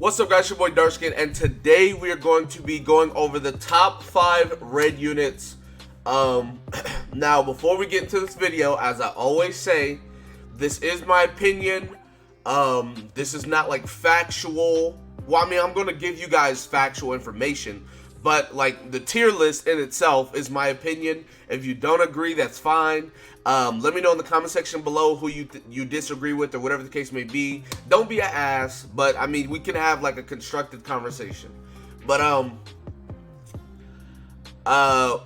What's up, guys? Your boy Darkskin, and today we are going to be going over the top 5 red units. Now, before we get into this video, as I always say, this is my opinion. This is not like factual. Well, I mean, I'm going to give you guys factual information, but like the tier list in itself is my opinion. If you don't agree, that's fine. Let me know in the comment section below who you disagree with or whatever the case may be. Don't be an ass, but I mean, we can have like a constructive conversation. But a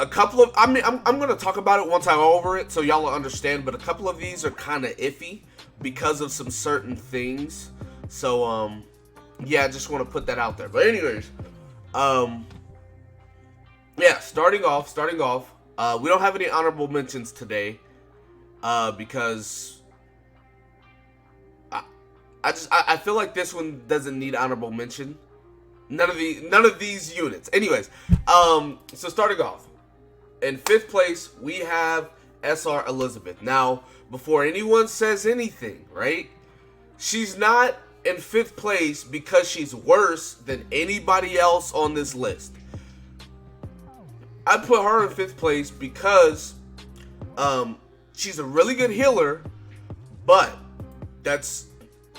couple of, I mean, I'm gonna talk about it once I'm over it, so y'all will understand. But a couple of these are kind of iffy because of some certain things. So yeah, I just want to put that out there. But anyways, yeah, starting off. We don't have any honorable mentions today, because I feel like this one doesn't need honorable mention. None of these units. Anyways, so starting off, in 5th place we have SR Elizabeth. Now, before anyone says anything, right? She's not in 5th place because she's worse than anybody else on this list. I put her in 5th place because she's a really good healer, but that's,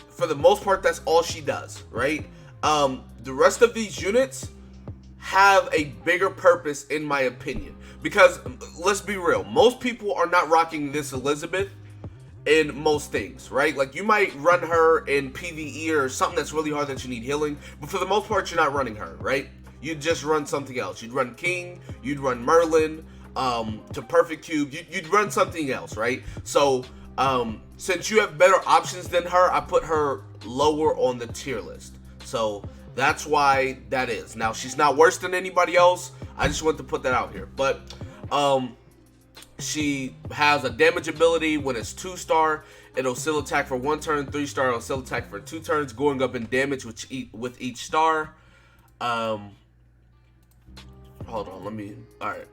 for the most part, that's all she does, right? The rest of these units have a bigger purpose, in my opinion, because let's be real, most people are not rocking this Elizabeth in most things, right? Like, you might run her in PvE or something that's really hard that you need healing, but for the most part, you're not running her, right? You'd just run something else. You'd run King, you'd run Merlin, to Perfect Cube, you'd run something else, right? So, since you have better options than her, I put her lower on the tier list. So, that's why that is. Now, she's not worse than anybody else. I just want to put that out here. But, she has a damage ability. When it's 2-star, it'll still attack for 1 turn. 3-star, it'll still attack for 2 turns, going up in damage with each star. Hold on, let me, alright.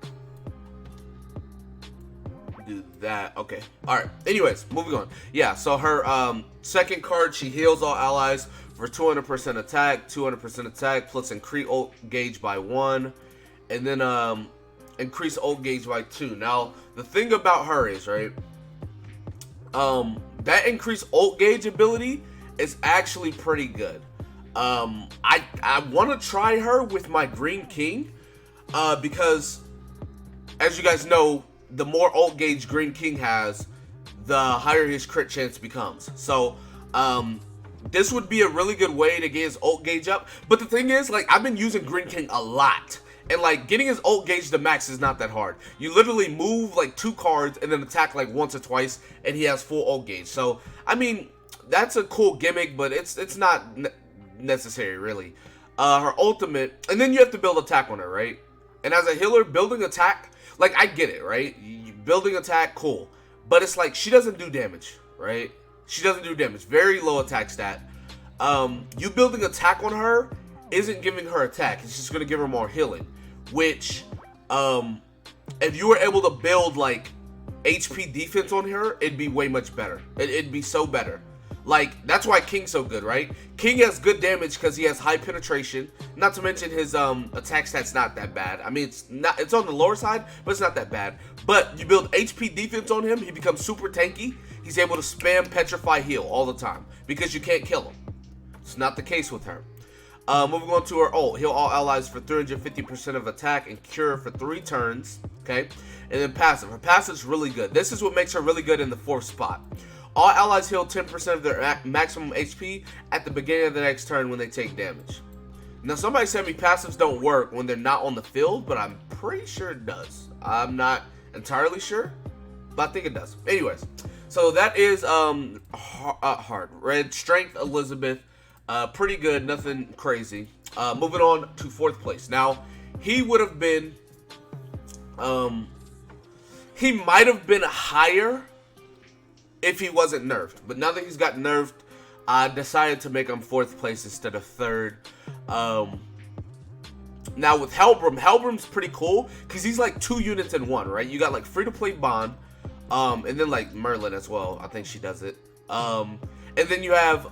Do that, okay. Alright, anyways, moving on. Yeah, so her second card, she heals all allies for 200% attack, plus increase ult gauge by 1. And then increase ult gauge by 2. Now, the thing about her is, right, that increased ult gauge ability is actually pretty good. I want to try her with my Green King, because, as you guys know, the more ult gauge Green King has, the higher his crit chance becomes. So, this would be a really good way to get his ult gauge up. But the thing is, like, I've been using Green King a lot, and like, getting his ult gauge to max is not that hard. You literally move like 2 cards and then attack like once or twice, and he has full ult gauge. So, I mean, that's a cool gimmick, but it's not necessary, really. Her ultimate, and then you have to build attack on her, right? And as a healer, building attack, like, I get it, right? Building attack, cool, but it's like, she doesn't do damage, right? She doesn't do damage. Very low attack stat. You building attack on her isn't giving her attack. It's just gonna give her more healing, which, if you were able to build like HP defense on her, it'd be way much better. It'd be so better. Like, that's why King's so good, right? King has good damage because he has high penetration. Not to mention his attack stat's not that bad. I mean, it's on the lower side, but it's not that bad. But you build HP defense on him, he becomes super tanky. He's able to spam Petrify Heal all the time because you can't kill him. It's not the case with her. Moving on to her ult. Heal all allies for 350% of attack and cure for 3 turns. Okay? And then passive. Her passive's really good. This is what makes her really good in the 4th spot. All allies heal 10% of their maximum HP at the beginning of the next turn when they take damage. Now, somebody said me passives don't work when they're not on the field, but I'm pretty sure it does. I'm not entirely sure, but I think it does. Anyways, so that is hard. Red Strength Elizabeth. Pretty good, nothing crazy. Moving on to 4th place. Now, he would have been, he might have been higher if he wasn't nerfed. But now that he's got nerfed, I decided to make him 4th place instead of 3rd. Now with Helbram's pretty cool because he's like 2 units in 1, right? You got like free-to-play Bond, and then like Merlin as well. I think she does it. And then you have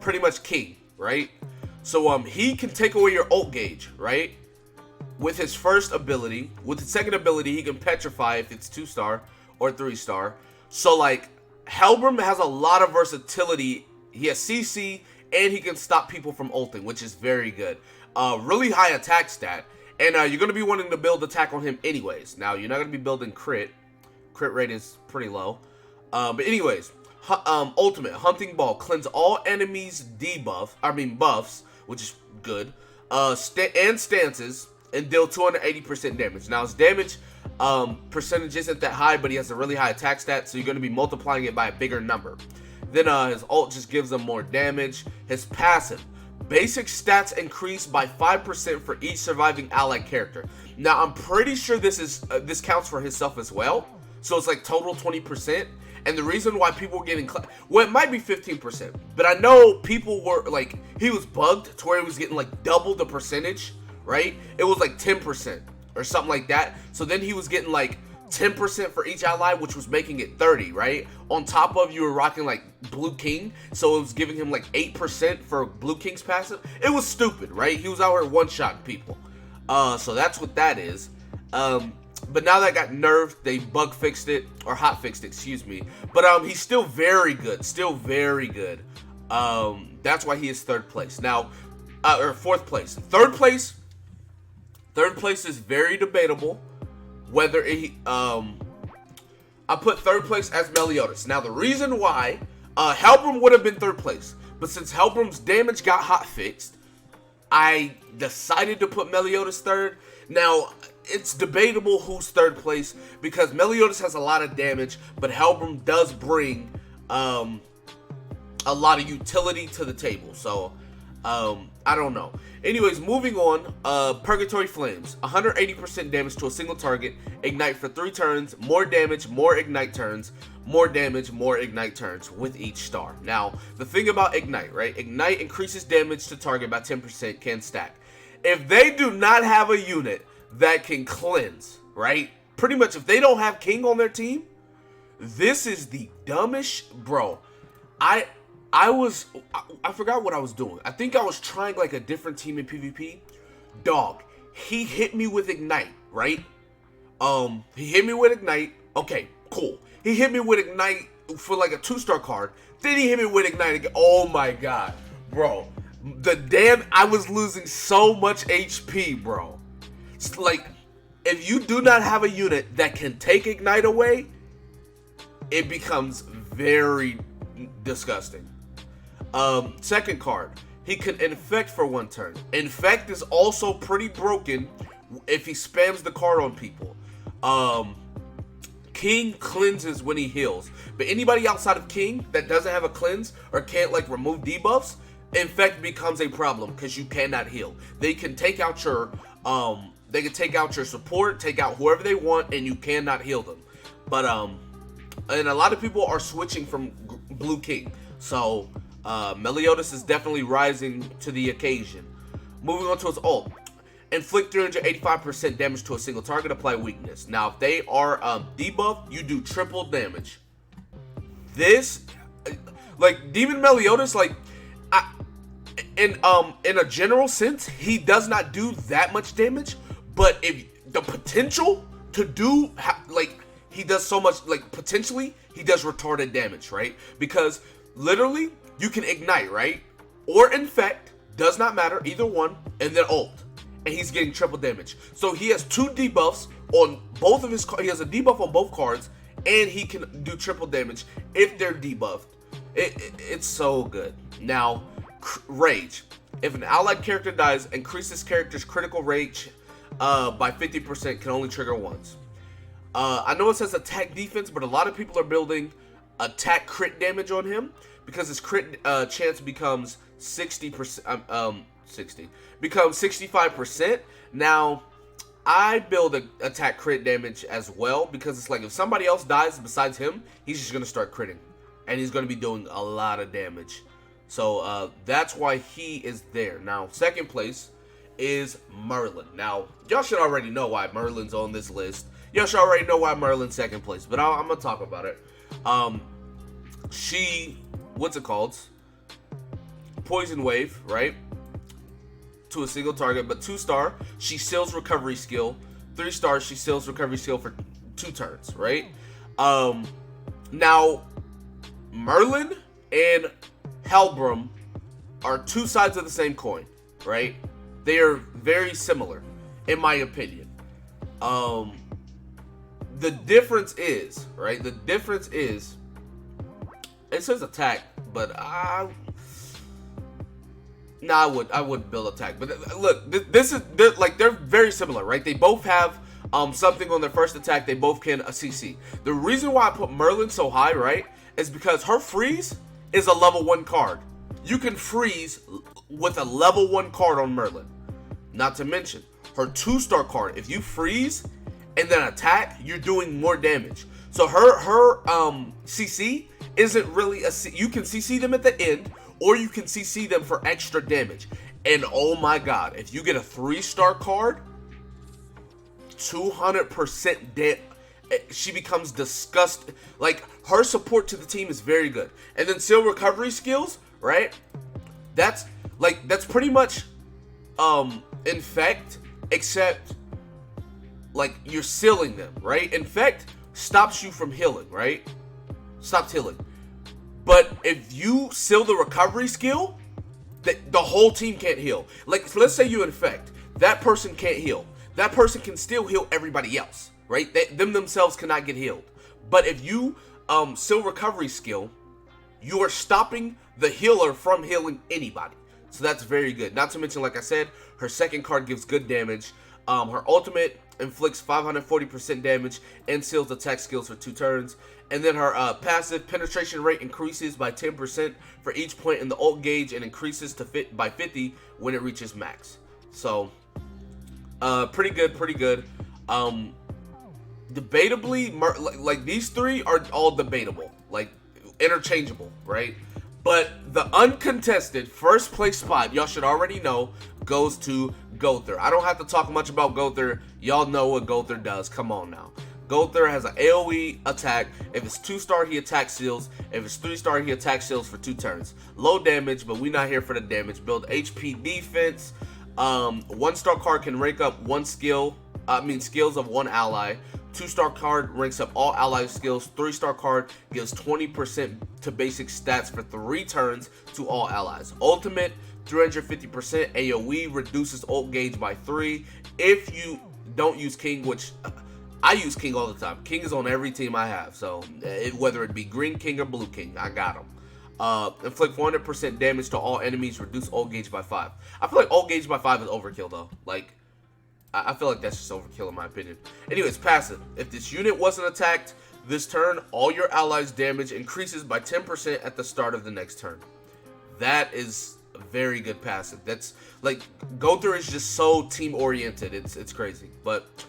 pretty much King, right? So he can take away your ult gauge, right? With his first ability. With his second ability, he can petrify if it's 2-star or 3-star. So like Helbram has a lot of versatility. He has CC and he can stop people from ulting, which is very good. Really high attack stat. And you're going to be wanting to build attack on him anyways. Now, you're not going to be building crit. Crit rate is pretty low. But anyways, ultimate, Hunting Ball. Cleanse all enemies buffs, which is good. And stances, and deal 280% damage. Now, his damage percentage isn't that high, but he has a really high attack stat, so you're going to be multiplying it by a bigger number. Then his ult just gives him more damage. His passive. Basic stats increase by 5% for each surviving allied character. Now, I'm pretty sure this counts for himself as well. So it's like total 20%. And the reason why people were getting... well, it might be 15%. But I know people were like... he was bugged to where he was getting like double the percentage, right? It was like 10% or something like that. So then he was getting like 10% for each ally, which was making it 30, right? On top of you were rocking like Blue King, so it was giving him like 8% for Blue King's passive. It was stupid, right? He was out here one-shotting people. So that's what that is. But now that got nerfed, they bug fixed it, or hot fixed it, excuse me. But he's still very good, that's why he is 3rd place. Now, or 4th place. 3rd place is very debatable. Whether he, I put 3rd place as Mel Otis. Now, the reason why, Helbram would have been 3rd place, but since Helbram's damage got hot fixed, I decided to put Mel Otis 3rd. Now, it's debatable who's 3rd place, because Mel Otis has a lot of damage, but Helbram does bring, a lot of utility to the table, so, I don't know. Anyways, moving on, Purgatory Flames. 180% damage to a single target. Ignite for 3 turns. More damage, more ignite turns. More damage, more ignite turns with each star. Now, the thing about Ignite, right? Ignite increases damage to target by 10%, can stack. If they do not have a unit that can cleanse, right? Pretty much, if they don't have King on their team, this is the dumbest, bro. I forgot what I was doing. I think I was trying like a different team in PvP. Dog, he hit me with Ignite, right? He hit me with Ignite. Okay, cool. He hit me with Ignite for like a 2-star card. Then he hit me with Ignite again. Oh my god, bro. I was losing so much HP, bro. It's like, if you do not have a unit that can take Ignite away, it becomes very disgusting. Second card, he can infect for 1 turn. Infect is also pretty broken if he spams the card on people. King cleanses when he heals, but anybody outside of King that doesn't have a cleanse or can't like remove debuffs, infect becomes a problem because you cannot heal. They can take out your support, take out whoever they want, and you cannot heal them. But and a lot of people are switching from Blue King, so Mel Otis is definitely rising to the occasion. Moving on to his ult. Inflict 385% damage to a single target, apply weakness. Now, if they are debuffed, you do triple damage. This, like, Demon Mel Otis, like, in a general sense, he does not do that much damage, but if the potential to do, like, he does so much, like, potentially, he does retarded damage, right? Because, literally, you can ignite, right? Or infect, does not matter, either one, and then ult. And he's getting triple damage. So he has 2 debuffs on both of his cards. He has a debuff on both cards, and he can do triple damage if they're debuffed. It's so good. Now, Rage. If an allied character dies, increase this character's critical rage by 50%, can only trigger once. I know it says attack defense, but a lot of people are building attack crit damage on him, because his crit chance becomes 60%, becomes 65%. Now, I build a attack crit damage as well, because it's like if somebody else dies besides him, he's just going to start critting, and he's going to be doing a lot of damage. So that's why he is there. Now, second place is Merlin. Now, y'all should already know why Merlin's on this list. Y'all should already know why Merlin's second place, but I'm going to talk about it. What's it called? Poison Wave, right? To a single target, but 2-star, she seals recovery skill. 3-star, she seals recovery skill for 2 turns, right? Now, Merlin and Helbram are 2 sides of the same coin, right? They are very similar, in my opinion. The difference is, right? The difference is, it says attack, but I would build attack. But look, they're very similar, right? They both have something on their first attack. They both can a CC. The reason why I put Merlin so high, right, is because her freeze is a level 1 card. You can freeze with a level 1 card on Merlin. Not to mention her 2-star card. If you freeze and then attack, you're doing more damage. So her CC isn't really a C. You can CC them at the end, or you can CC them for extra damage. And oh my god, if you get a 3-star card, 200% she becomes disgusting. Like, her support to the team is very good. And then seal recovery skills, right? That's pretty much infect, except like you're sealing them, right? Infect stops you from healing, right? Stops healing. But if you seal the recovery skill, the whole team can't heal. Like, so let's say you infect, that person can't heal. That person can still heal everybody else, right? Them themselves cannot get healed. But if you seal recovery skill, you are stopping the healer from healing anybody. So that's very good. Not to mention, like I said, her second card gives good damage. Her ultimate inflicts 540% damage and seals attack skills for 2 turns. And then her passive penetration rate increases by 10% for each point in the ult gauge and increases by 50 when it reaches max. So, pretty good, pretty good. Debatably, like these 3 are all debatable, like interchangeable, right? But the uncontested first place spot, y'all should already know, goes to Gowther. I don't have to talk much about Gowther. Y'all know what Gowther does. Come on now. Gowther has an AoE attack. If it's 2-star, he attack seals. If it's 3-star, he attack seals for 2 turns. Low damage, but we're not here for the damage. Build HP defense. 1-star card can rank up skills of 1 ally. 2-star card ranks up all ally skills. 3-star card gives 20% to basic stats for 3 turns to all allies. Ultimate, 350% AoE, reduces ult gauge by 3. If you don't use King, which I use King all the time. King is on every team I have, so whether it be Green King or Blue King, I got him. Inflict 400% damage to all enemies, reduce ult gauge by 5. I feel like ult gauge by 5 is overkill though. Like, I feel like that's just overkill in my opinion. Anyways, passive. If this unit wasn't attacked this turn, all your allies' damage increases by 10% at the start of the next turn. That is a very good passive. That's like, Gowther is just so team oriented. It's crazy. But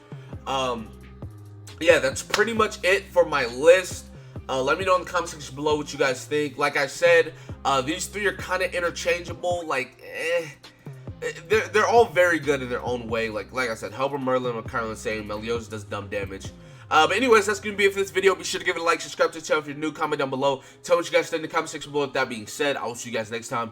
yeah, that's pretty much it for my list. Let me know in the comment section below what you guys think. Like I said, these 3 are kind of interchangeable. Like, they're all very good in their own way. Like I said, Helbram, Merlin are kind of the same. Mel Otis does dumb damage. But anyways, that's going to be it for this video. Be sure to give it a like, subscribe to the channel if you're new, comment down below. Tell me what you guys think in the comment section below. With that being said, I will see you guys next time.